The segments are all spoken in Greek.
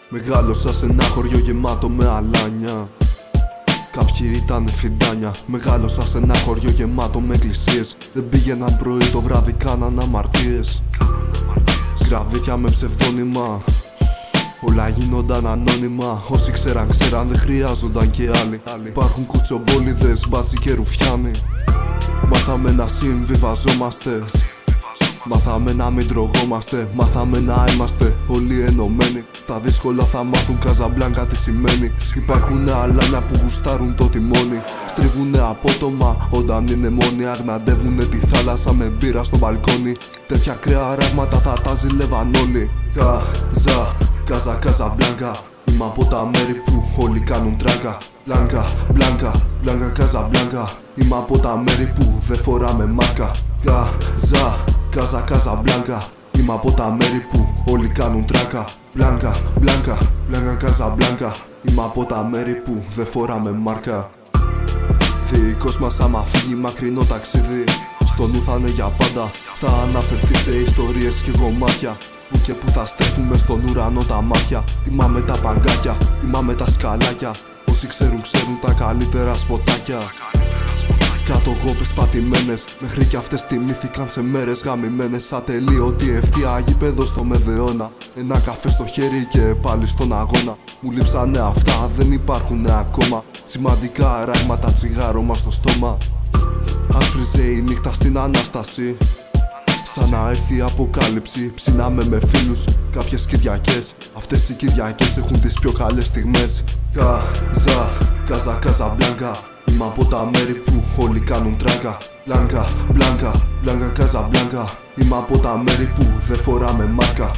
Μεγάλωσα σε ένα χωριό γεμάτο με αλάνια. Κάποιοι ήταν φιντάνια. Μεγάλωσα σε ένα χωριό γεμάτο με εκκλησίες. Δεν πήγαιναν πρωί, το βράδυ κάναν αμαρτίες. Γραβίτια με ψευδόνυμα, όλα γίνονταν ανώνυμα. Όσοι ξέραν, δεν χρειάζονταν και άλλοι. Υπάρχουν κουτσομπόλιδες, μπάτσι και ρουφιάνοι. Μάθαμε να συμβιβαζόμαστε, μάθαμε να μην τρογόμαστε, μάθαμε να είμαστε όλοι ενωμένοι. Στα δύσκολα θα μάθουν Καζαμπλάνκα τι σημαίνει. Υπάρχουνε αλάνια που γουστάρουν το τιμόνι. Στρίβουνε απότομα όταν είναι μόνοι. Αγναντεύουνε τη θάλασσα με μπύρα στο μπαλκόνι. Τέτοια ακραία ράγματα θα τα ζηλεύαν όλοι. Καζαμπλάνκα. Είμαι από τα μέρη που όλοι κάνουν τράκα. Μπλάνκα, Καζαμπλάνκα. Είμαι από τα μέρη που δεν φοράμε μάρκα. Καζαμπλάνκα. Είμαι από τα μέρη που όλοι κάνουν τράκα. Μπλάνκα, Καζαμπλάνκα. Είμαι από τα μέρη που δεν φοράμε μάρκα. Δικός μας άμα φύγει μακρινό ταξίδι, στο νου θα είναι για πάντα. Θα αναφερθεί σε ιστορίες και κομμάτια που και που θα στρέφουμε στον ουρανό τα μάτια. Τιμάμε τα παγκάκια, τιμάμε τα σκαλάκια. Όσοι ξέρουν τα καλύτερα σποτάκια. Κάτω γόπες πατημένες, μέχρι κι αυτές τιμήθηκαν σε μέρες γαμημένες. Ατελείωτη ευθεία γήπεδο στο Μεδεώνα. Ένα καφέ στο χέρι και πάλι στον αγώνα. Μου λείψανε αυτά, δεν υπάρχουνε ακόμα. Σημαντικά ράγματα, τσιγάρο μας στο στόμα. Άσπριζε η νύχτα στην Ανάσταση, σαν να έρθει η αποκάλυψη. Ψήναμε με φίλους κάποιες Κυριακές. Αυτές οι Κυριακές έχουν τις πιο καλές στιγμές. Καζαμπλάνκα. Είμαι από τα μέρη που όλοι κάνουν τράκα. Μπλάνκα, Καζαμπλάνκα. Είμαι από τα μέρη που δεν φοράμε μάρκα.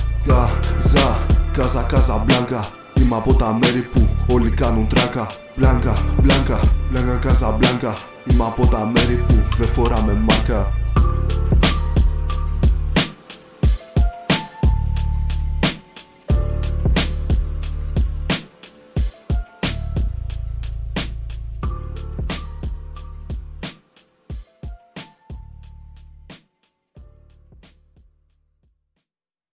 Καζαμπλάνκα. Είμαι από τα μέρη που όλοι κάνουν τράκα. Μπλάνκα, Καζαμπλάνκα. Είμαι από τα μέρη που δεν φοράμε μάρκα.